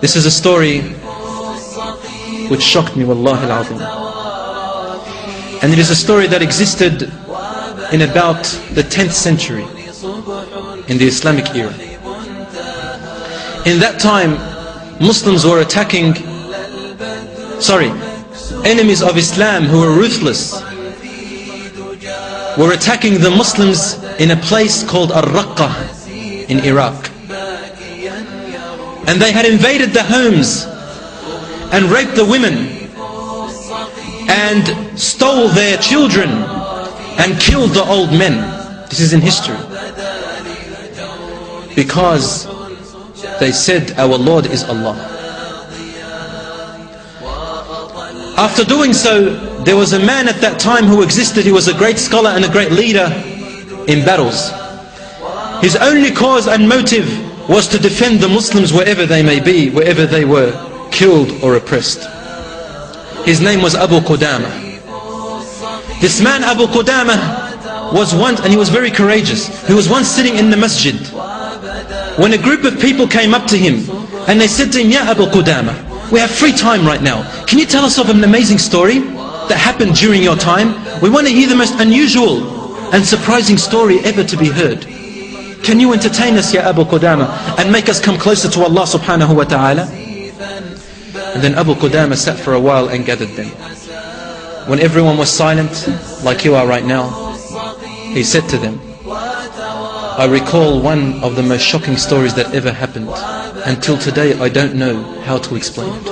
This is a story which shocked me, wallahi al-azim. And it is a story that existed in about the 10th century in the Islamic era. In that time, Muslims were enemies of Islam who were ruthless, were attacking the Muslims in a place called Al-Raqqa in Iraq. And they had invaded the homes and raped the women and stole their children and killed the old men. This is in history. Because they said, our Lord is Allah. After doing so, there was a man at that time who existed. He was a great scholar and a great leader in battles. His only cause and motive was to defend the Muslims wherever they may be, wherever they were killed or oppressed. His name was Abu Qudama. This man Abu Qudama was once, and he was very courageous, he was once sitting in the masjid when a group of people came up to him and they said to him, Ya Abu Qudama, we have free time right now. Can you tell us of an amazing story that happened during your time? We want to hear the most unusual and surprising story ever to be heard. Can you entertain us, Ya Abu Qudama, and make us come closer to Allah subhanahu wa ta'ala? And then Abu Qudama sat for a while and gathered them. When everyone was silent, like you are right now, he said to them, I recall one of the most shocking stories that ever happened. Until today, I don't know how to explain it.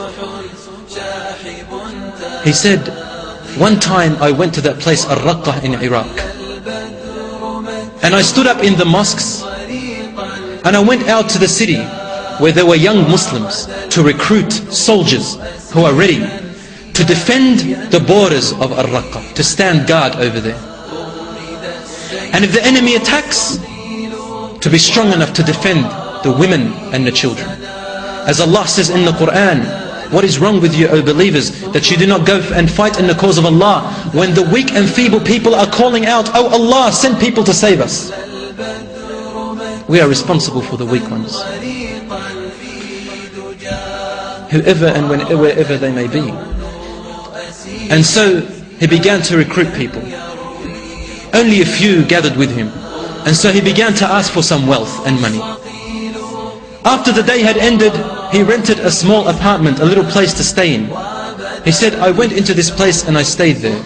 He said, one time I went to that place, Al-Raqqa in Iraq. And I stood up in the mosques and I went out to the city where there were young Muslims to recruit soldiers who are ready to defend the borders of Al-Raqqa, to stand guard over there. And if the enemy attacks, to be strong enough to defend the women and the children. As Allah says in the Quran, what is wrong with you, O believers, that you do not go and fight in the cause of Allah when the weak and feeble people are calling out, Oh Allah, send people to save us. We are responsible for the weak ones, whoever and wherever they may be. And so he began to recruit people. Only a few gathered with him. And so he began to ask for some wealth and money. After the day had ended, he rented a small apartment, a little place to stay in. He said, I went into this place and I stayed there.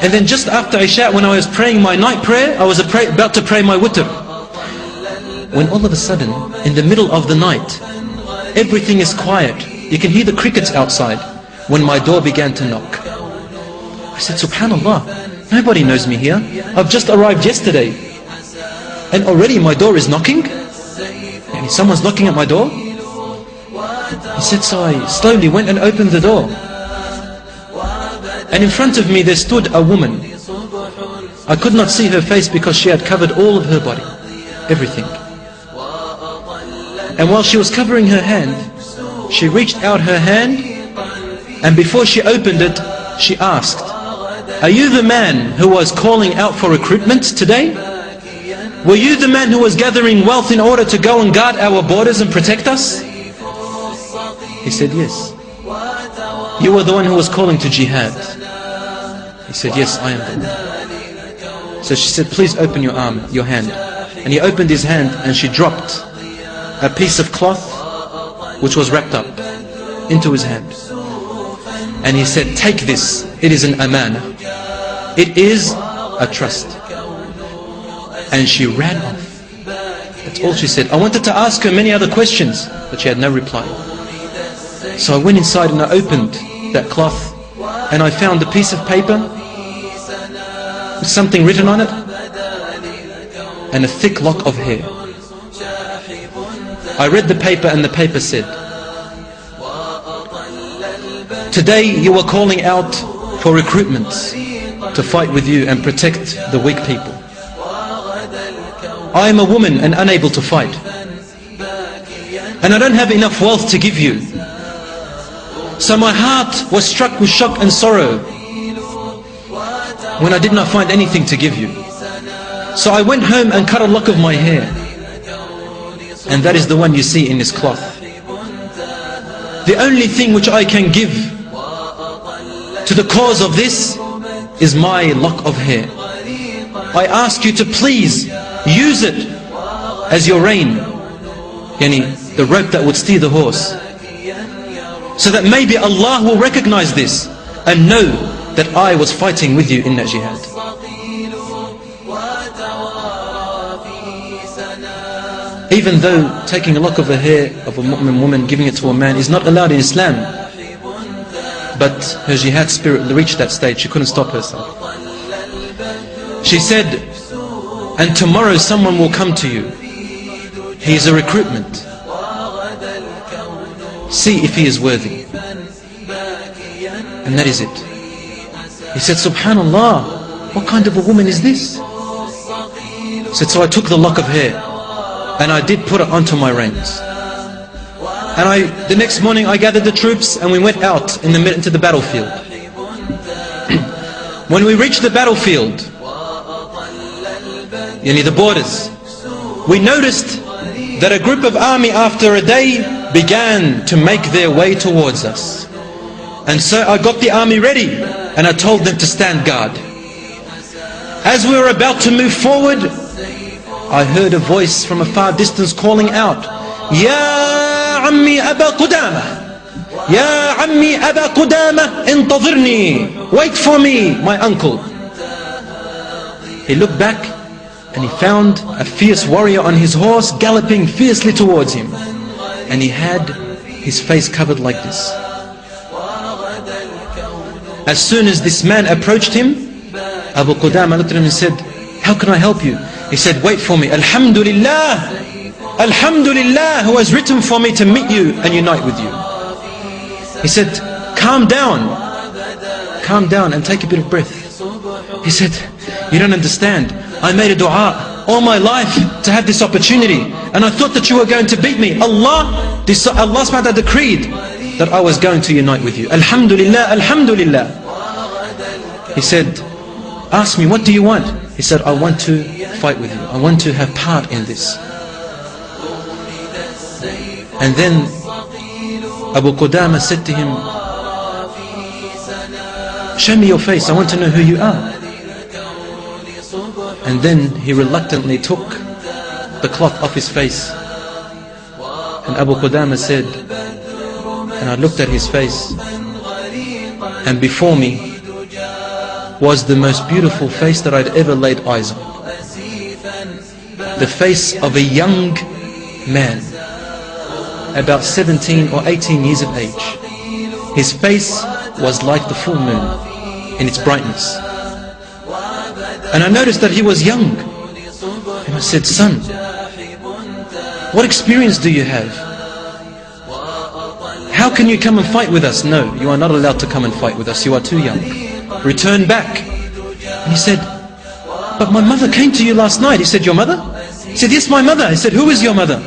And then just after Isha, when I was praying my night prayer, I was about to pray my witr. When all of a sudden, in the middle of the night, everything is quiet. You can hear the crickets outside. When my door began to knock, I said, Subhanallah, nobody knows me here. I've just arrived yesterday. And already my door is knocking? And someone's knocking at my door? He said, so I slowly went and opened the door. And in front of me there stood a woman. I could not see her face because she had covered all of her body, everything. And while she was covering her hand, she reached out her hand, and before she opened it, she asked, are you the man who was calling out for recruitment today? Were you the man who was gathering wealth in order to go and guard our borders and protect us? He said, yes. You were the one who was calling to jihad. He said, yes, I am the one. So she said, please open your arm, your hand. And he opened his hand and she dropped a piece of cloth which was wrapped up into his hand. And he said, take this, it is an amana. It is a trust. And she ran off. That's all she said. I wanted to ask her many other questions, but she had no reply. So I went inside and I opened that cloth and I found a piece of paper with something written on it and a thick lock of hair. I read the paper and the paper said, today you are calling out for recruitments to fight with you and protect the weak people. I am a woman and unable to fight. And I don't have enough wealth to give you. So my heart was struck with shock and sorrow when I did not find anything to give you. So I went home and cut a lock of my hair. And that is the one you see in this cloth. the only thing which I can give to the cause of this is my lock of hair. I ask you to please use it as your rein, yani the rope that would steer the horse, so that maybe Allah will recognize this and know that I was fighting with you in that jihad. Even though taking a lock of the hair of a mu'min woman, giving it to a man, is not allowed in Islam, but her jihad spirit reached that stage. She couldn't stop herself. She said, and tomorrow someone will come to you. He is a recruitment. See if he is worthy. And that is it. He said, Subhanallah, what kind of a woman is this? He said, so I took the lock of hair and I did put it onto my reins. And the next morning I gathered the troops and we went out into the battlefield. When we reached the battlefield, yani the borders, we noticed that a group of army after a day began to make their way towards us. And so I got the army ready and I told them to stand guard. As we were about to move forward, I heard a voice from a far distance calling out, Ya Ammi Aba Qudama, Ya Ammi Aba Qudama, intadhirni, wait for me, my uncle. He looked back and he found a fierce warrior on his horse galloping fiercely towards him. And he had his face covered like this. As soon as this man approached him, Abu Qudama looked at him and said, how can I help you? He said, wait for me. Alhamdulillah, Alhamdulillah, who has written for me to meet you and unite with you. He said, calm down and take a bit of breath. He said, you don't understand. I made a dua all my life to have this opportunity, and I thought that you were going to beat me. Allah subhanahu wa ta'ala decreed that I was going to unite with you. Alhamdulillah, Alhamdulillah. He said, ask me, what do you want? He said, I want to fight with you. I want to have part in this. And then Abu Qudama said to him, show me your face, I want to know who you are. And then he reluctantly took the cloth off his face. And Abu Qudama said, and I looked at his face, and before me was the most beautiful face that I'd ever laid eyes on. The face of a young man, about 17 or 18 years of age. His face was like the full moon in its brightness. And I noticed that he was young. And I said, son, what experience do you have? How can you come and fight with us? No, you are not allowed to come and fight with us. You are too young. Return back. And he said, but my mother came to you last night. He said, your mother? He said, yes, my mother. He said, who is your mother?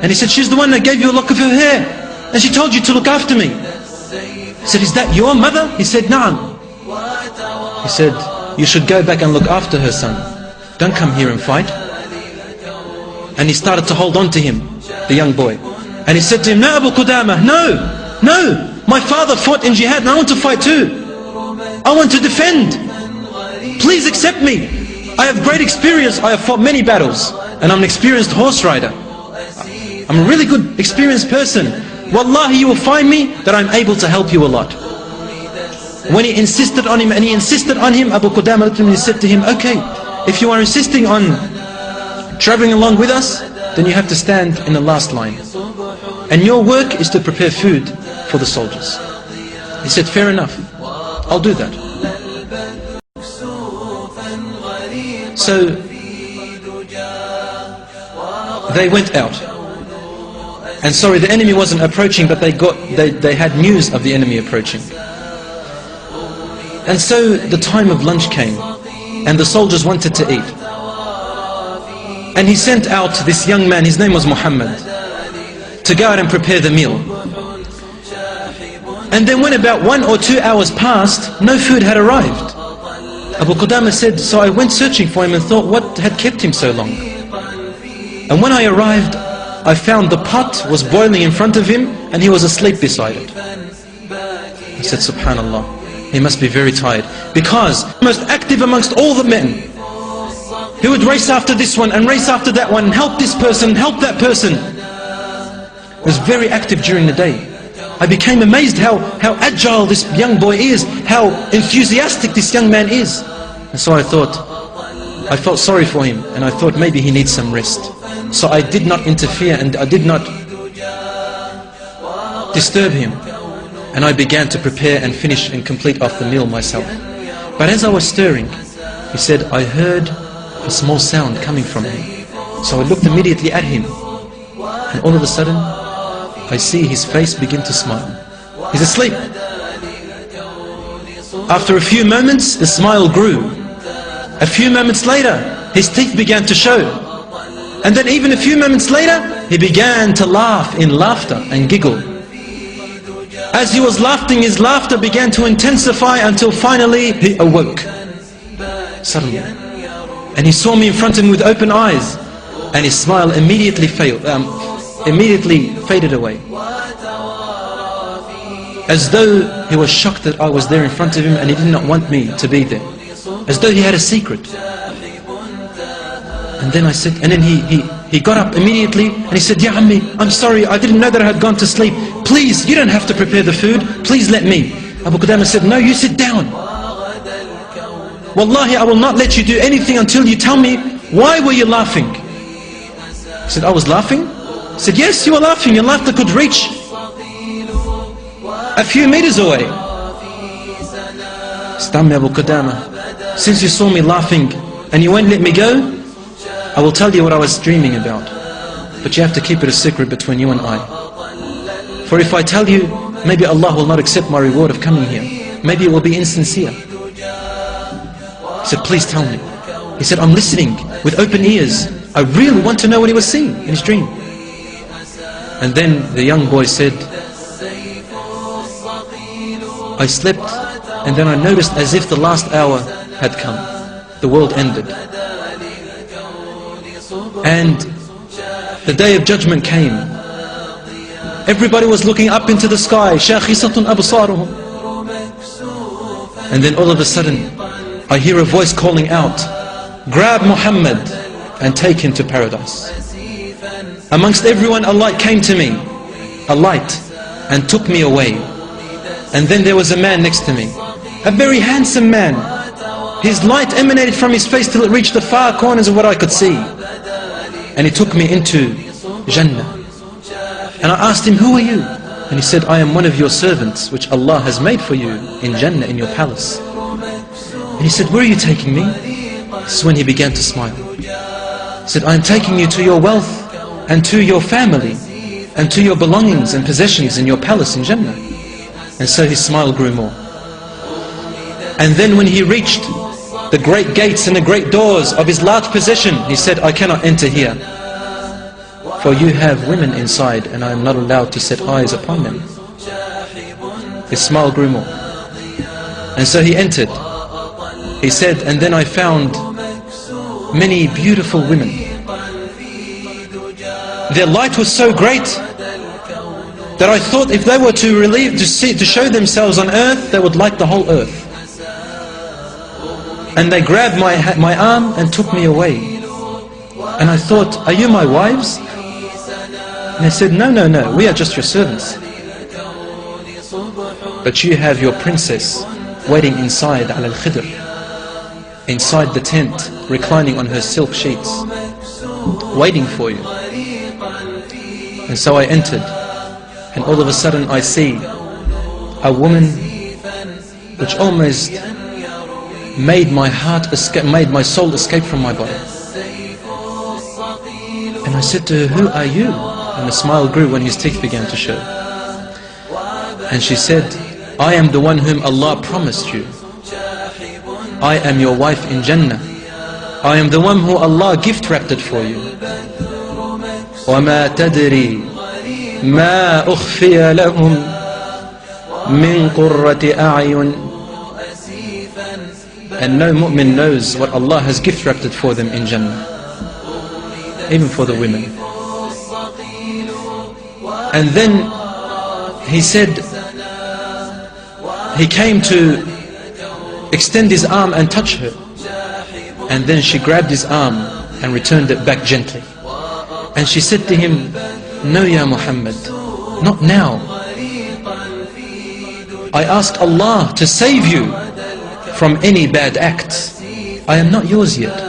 And he said, she's the one that gave you a lock of her hair. And she told you to look after me. He said, is that your mother? He said, Na'am. He said, you should go back and look after her, son. Don't come here and fight. And he started to hold on to him, the young boy. And he said to him, no, Abu Qudama, no, my father fought in jihad and I want to fight too. I want to defend. Please accept me. I have great experience. I have fought many battles and I'm an experienced horse rider. I'm a really good, experienced person. Wallahi, you will find me that I'm able to help you a lot. When he insisted on him, and he insisted on him, Abu Qudama looked at him and said to him, okay, if you are insisting on traveling along with us, then you have to stand in the last line. And your work is to prepare food for the soldiers. He said, fair enough, I'll do that. So they went out. And sorry, the enemy wasn't approaching, but they had news of the enemy approaching. And so the time of lunch came, and the soldiers wanted to eat. And he sent out this young man, his name was Muhammad, to go out and prepare the meal. And then when about 1 or 2 hours passed, no food had arrived. Abu Qudama said, so I went searching for him and thought, what had kept him so long? And when I arrived, I found the pot was boiling in front of him and he was asleep beside it. I said, Subhanallah, he must be very tired. Because most active amongst all the men. He would race after this one and race after that one, help this person, help that person. He was very active during the day. I became amazed how agile this young boy is, how enthusiastic this young man is. And so I felt sorry for him, and I thought maybe he needs some rest. So I did not interfere and I did not disturb him. And I began to prepare and finish and complete off the meal myself. But as I was stirring, he said, I heard a small sound coming from him. So I looked immediately at him, and all of a sudden I see his face begin to smile. He's asleep. After a few moments, the smile grew. A few moments later, his teeth began to show. And then even a few moments later, he began to laugh in laughter and giggle. As he was laughing, his laughter began to intensify until finally he awoke. Suddenly. And he saw me in front of him with open eyes. And his smile immediately faded away. As though he was shocked that I was there in front of him and he did not want me to be there. As though he had a secret. And then I said, and then he got up immediately and he said, Ya Ammi, I'm sorry, I didn't know that I had gone to sleep. Please, you don't have to prepare the food. Please let me. Abu Qudama said, no, you sit down. Wallahi, I will not let you do anything until you tell me, why were you laughing? He said, I was laughing? He said, yes, you were laughing. Your laughter could reach a few meters away. Stammi Abu Qudama, since you saw me laughing and you won't let me go, I will tell you what I was dreaming about. But you have to keep it a secret between you and I. For if I tell you, maybe Allah will not accept my reward of coming here. Maybe it will be insincere. He said, please tell me. He said, I'm listening with open ears. I really want to know what he was seeing in his dream. And then the young boy said, I slept and then I noticed as if the last hour had come. The world ended. And the day of judgment came. Everybody was looking up into the sky. شَاخِصَةٌ أَبْصَارُهُمْ. And then all of a sudden, I hear a voice calling out, grab Muhammad and take him to paradise. Amongst everyone, a light came to me. A light. And took me away. And then there was a man next to me. A very handsome man. His light emanated from his face till it reached the far corners of what I could see. And he took me into Jannah. And I asked him, who are you? And he said, I am one of your servants which Allah has made for you in Jannah, in your palace. And he said, where are you taking me? This is when he began to smile. He said, I am taking you to your wealth and to your family and to your belongings and possessions in your palace in Jannah. And so his smile grew more. And then when he reached the great gates and the great doors of his large possession, he said, I cannot enter here, for you have women inside and I am not allowed to set eyes upon them. His smile grew more. And so he entered. He said, and then I found many beautiful women. Their light was so great that I thought if they were to show themselves on earth, they would light the whole earth. And they grabbed my arm and took me away. And I thought, are you my wives? And they said, no, no, no, we are just your servants. But you have your princess waiting inside al-Khidr, inside the tent, reclining on her silk sheets, waiting for you. And so I entered, and all of a sudden I see a woman which almost made my heart escape, made my soul escape from my body. And I said to her, who are you? And the smile grew when his teeth began to show. And she said, I am the one whom Allah promised you. I am your wife in Jannah. I am the one who Allah gift wrapped it for you. وَمَا تَدْرِي مَا أُخْفِيَ لَهُمْ مِنْ قُرَّةِ أَعْيُنٍ. And no mu'min knows what Allah has gift wrapped it for them in Jannah. Even for the women. And then he said, he came to extend his arm and touch her. And then she grabbed his arm and returned it back gently. And she said to him, "No, Ya Muhammad, not now. I ask Allah to save you from any bad acts. I am not yours yet.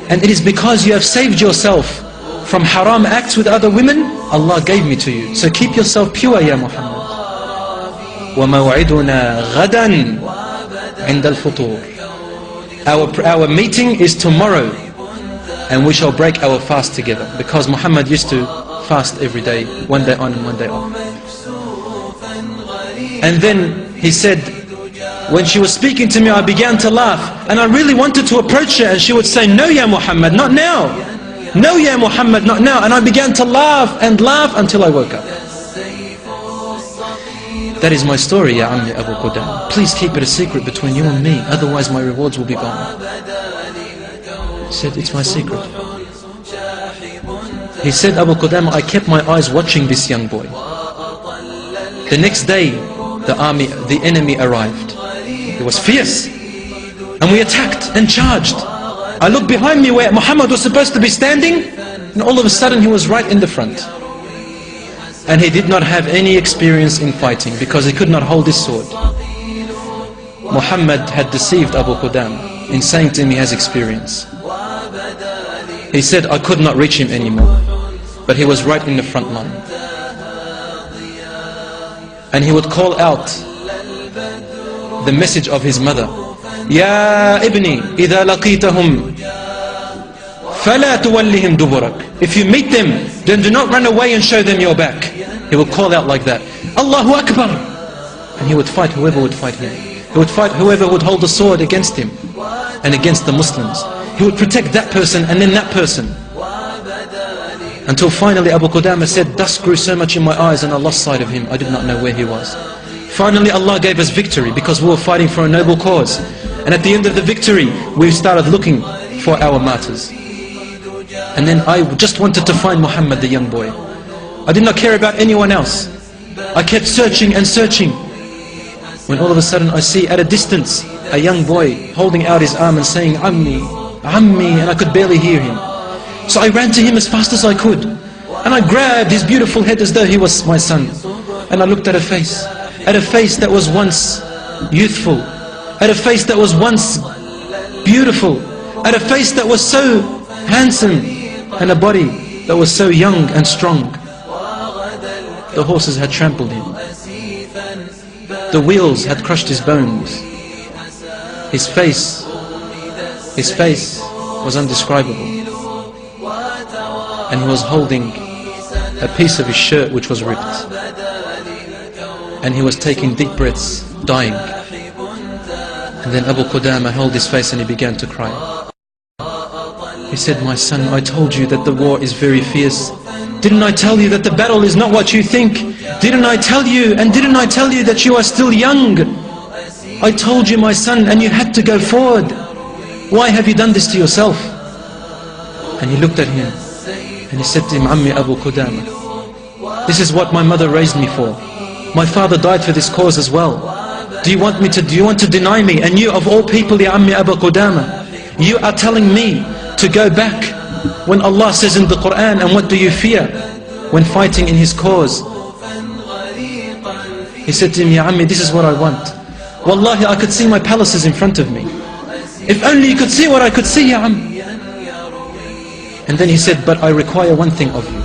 And it is because you have saved yourself from haram acts with other women, Allah gave me to you. So keep yourself pure, Ya Muhammad. وَمَوْعِدُنَا غَدًا عِنْدَ الْفُطُورِ. Our meeting is tomorrow, and we shall break our fast together. Because Muhammad used to fast every day, one day on and one day off. And then he said, when she was speaking to me, I began to laugh. And I really wanted to approach her, and she would say, "No, Ya Muhammad, not now. No, Ya Muhammad, not now." And I began to laugh and laugh until I woke up. That is my story, Ya Ammi Abu Qudama. Please keep it a secret between you and me, otherwise my rewards will be gone. He said, "It's my secret." He said, "Abu Qudama, I kept my eyes watching this young boy. The next day, the enemy arrived. It was fierce. And we attacked and charged. I looked behind me where Muhammad was supposed to be standing, and all of a sudden he was right in the front. And he did not have any experience in fighting because he could not hold his sword. Muhammad had deceived Abu Qudama in saying to him he has experience. He said, I could not reach him anymore, but he was right in the front line. And he would call out the message of his mother, Ya ibni, idha laqitahum fala tuwallihim duburak. If you meet them, then do not run away and show them your back. He would call out like that, Allahu Akbar. And he would fight whoever would fight him. He would fight whoever would hold the sword against him and against the Muslims. He would protect that person and then that person. Until finally Abu Qudama said, dust grew so much in my eyes and I lost sight of him. I did not know where he was. Finally Allah gave us victory because we were fighting for a noble cause. And at the end of the victory, we started looking for our martyrs. And then I just wanted to find Muhammad, the young boy. I did not care about anyone else. I kept searching and searching. When all of a sudden I see at a distance a young boy holding out his arm and saying, Ammi, Ammi, and I could barely hear him. So I ran to him as fast as I could. And I grabbed his beautiful head as though he was my son. And I looked at a face that was once youthful, at a face that was once beautiful, at a face that was so handsome, and a body that was so young and strong. The horses had trampled him. The wheels had crushed his bones. His face was indescribable. And he was holding a piece of his shirt which was ripped. And he was taking deep breaths, dying. And then Abu Qudama held his face and he began to cry. He said, my son, I told you that the war is very fierce. Didn't I tell you that the battle is not what you think? Didn't I tell you, and didn't I tell you that you are still young? I told you, my son, and you had to go forward. Why have you done this to yourself? And he looked at him and he said to him, Ammi Abu Qudama, this is what my mother raised me for. My father died for this cause as well. Do you want to deny me? And you of all people, Ya Ammi Abu Qudama, you are telling me to go back when Allah says in the Quran, and what do you fear when fighting in His cause? He said to him, Ya Ammi, this is what I want. Wallahi, I could see my palaces in front of me. If only you could see what I could see, Ya Ammi. And then he said, but I require one thing of you.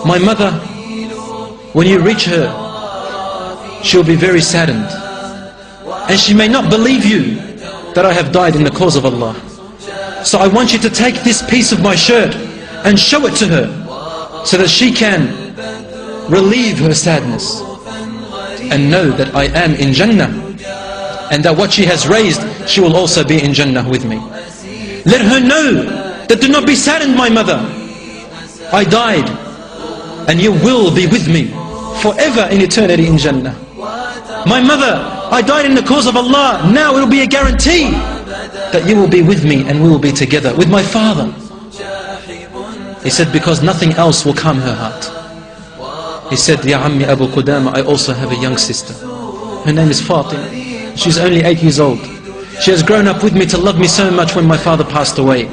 My mother, when you reach her, she'll be very saddened. And she may not believe you that I have died in the cause of Allah. So I want you to take this piece of my shirt and show it to her so that she can relieve her sadness and know that I am in Jannah, and that what she has raised, she will also be in Jannah with me. Let her know that do not be saddened, my mother. I died and you will be with me forever in eternity in Jannah. My mother, I died in the cause of Allah. Now it will be a guarantee that you will be with me and we will be together with my father. He said, because nothing else will calm her heart. He said, Ya Ammi Abu Qudama, I also have a young sister. Her name is Fatima. She's only 8 years old. She has grown up with me to love me so much when my father passed away.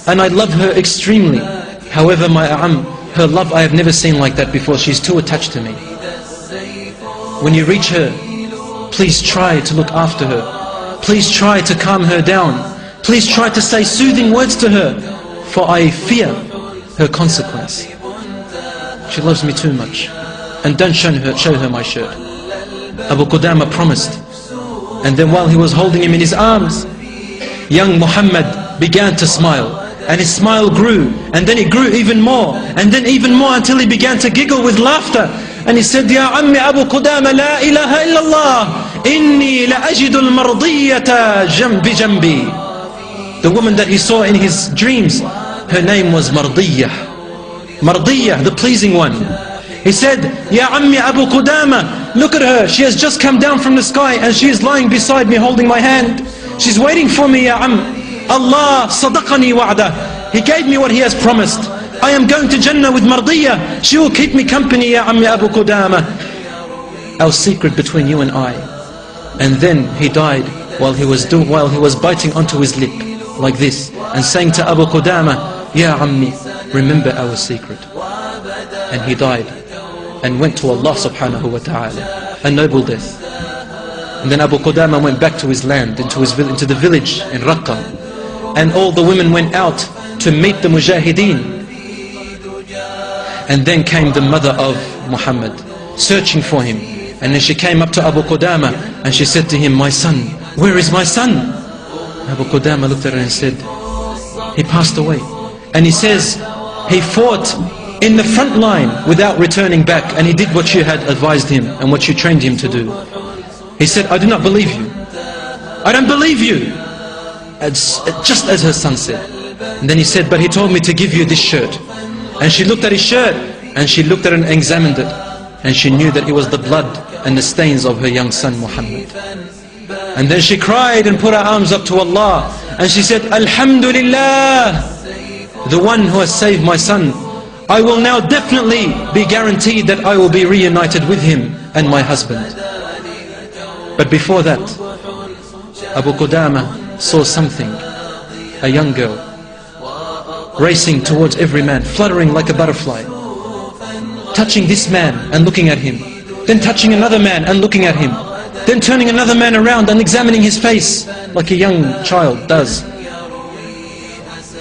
And I love her extremely. However, my her love I have never seen like that before. She's too attached to me. When you reach her, please try to look after her. Please try to calm her down. Please try to say soothing words to her, for I fear her consequence. She loves me too much. And don't show her my shirt. Abu Qudama promised. And then while he was holding him in his arms, young Muhammad began to smile. And his smile grew, and then it grew even more, and then even more, until he began to giggle with laughter. And he said, Ya Ammi Abu Qudama, la ilaha illallah, inni la ajidu al-mardiyata jambi jambi. The woman that he saw in his dreams, her name was Mardiyah. Mardiyah, the pleasing one. He said, Ya Ammi Abu Qudama, look at her, she has just come down from the sky and she is lying beside me holding my hand. She's waiting for me, Ya Am. Allah sadaqani wa'dah. He gave me what He has promised. I am going to Jannah with Mardiyah. She will keep me company, Ya Ammi Abu Qudama. Our secret between you and I. And then he died while he was biting onto his lip like this and saying to Abu Qudama, Ya Ammi, remember our secret. And he died and went to Allah subhanahu wa ta'ala, a noble death. And then Abu Qudama went back to his land, into the village in Raqqa. And all the women went out to meet the mujahideen. And then came the mother of Muhammad, searching for him. And then she came up to Abu Qudama and she said to him, my son, where is my son? Abu Qudama looked at her and said, he passed away. And he says, he fought in the front line without returning back, and he did what you had advised him and what you trained him to do. He said, I do not believe you. I don't believe you. Just as her son said. And then he said, but he told me to give you this shirt. And she looked at his shirt, and she looked at it and examined it, and she knew that it was the blood and the stains of her young son Muhammad. And then she cried and put her arms up to Allah, and she said, Alhamdulillah, the one who has saved my son. I will now definitely be guaranteed that I will be reunited with him and my husband. But before that, Abu Qudama saw something, a young girl, racing towards every man, fluttering like a butterfly, touching this man and looking at him, then touching another man and looking at him, then turning another man around and examining his face like a young child does.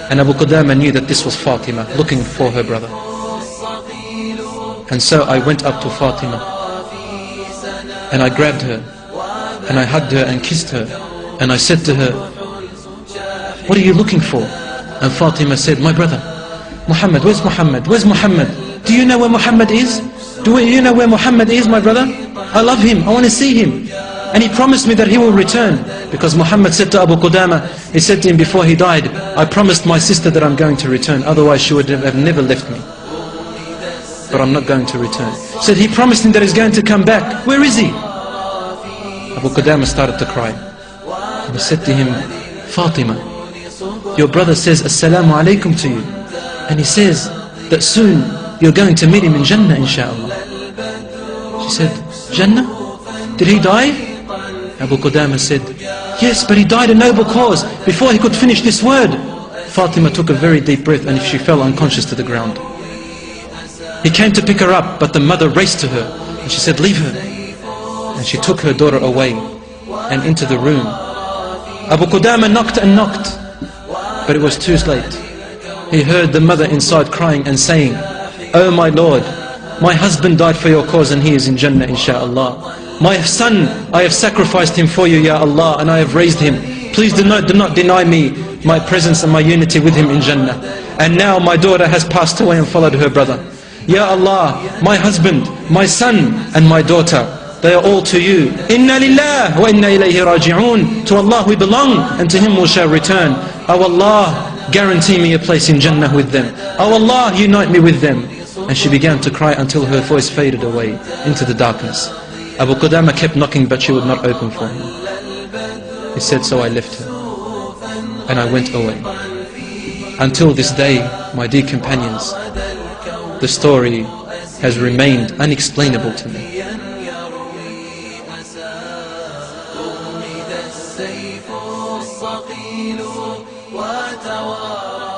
And Abu Qudama knew that this was Fatima, looking for her brother. And so I went up to Fatima, and I grabbed her, and I hugged her and kissed her, and I said to her, what are you looking for? And Fatima said, my brother, Muhammad, where's Muhammad? Where's Muhammad? Do you know where Muhammad is? Do you know where Muhammad is, my brother? I love him, I want to see him. And he promised me that he will return. Because Muhammad said to Abu Qudama, he said to him before he died, I promised my sister that I'm going to return, otherwise she would have never left me. But I'm not going to return. He said he promised him that he's going to come back. Where is he? Abu Qudama started to cry. And he said to him, Fatima, your brother says Assalamu alaikum to you. And he says that soon you're going to meet him in Jannah, inshaAllah. She said, Jannah? Did he die? Abu Qudama said, yes, but he died a noble cause. Before he could finish this word, Fatima took a very deep breath and she fell unconscious to the ground. He came to pick her up, but the mother raced to her and she said, leave her. And she took her daughter away and into the room. Abu Qudama knocked and knocked, but it was too late. He heard the mother inside crying and saying, oh my Lord, my husband died for your cause and he is in Jannah, inshaAllah. My son, I have sacrificed him for you, Ya Allah, and I have raised him. Please do not deny me my presence and my unity with him in Jannah. And now my daughter has passed away and followed her brother. Ya Allah, my husband, my son and my daughter, they are all to you. Inna lillah wa inna ilayhi raji'un. To Allah we belong and to Him we shall return. Oh Allah, guarantee me a place in Jannah with them. Oh Allah, unite me with them. And she began to cry until her voice faded away into the darkness. Abu Qudama kept knocking, but she would not open for him. He said, so I left her and I went away. Until this day, my dear companions, the story has remained unexplainable to me. السيف الصقيل وتوارى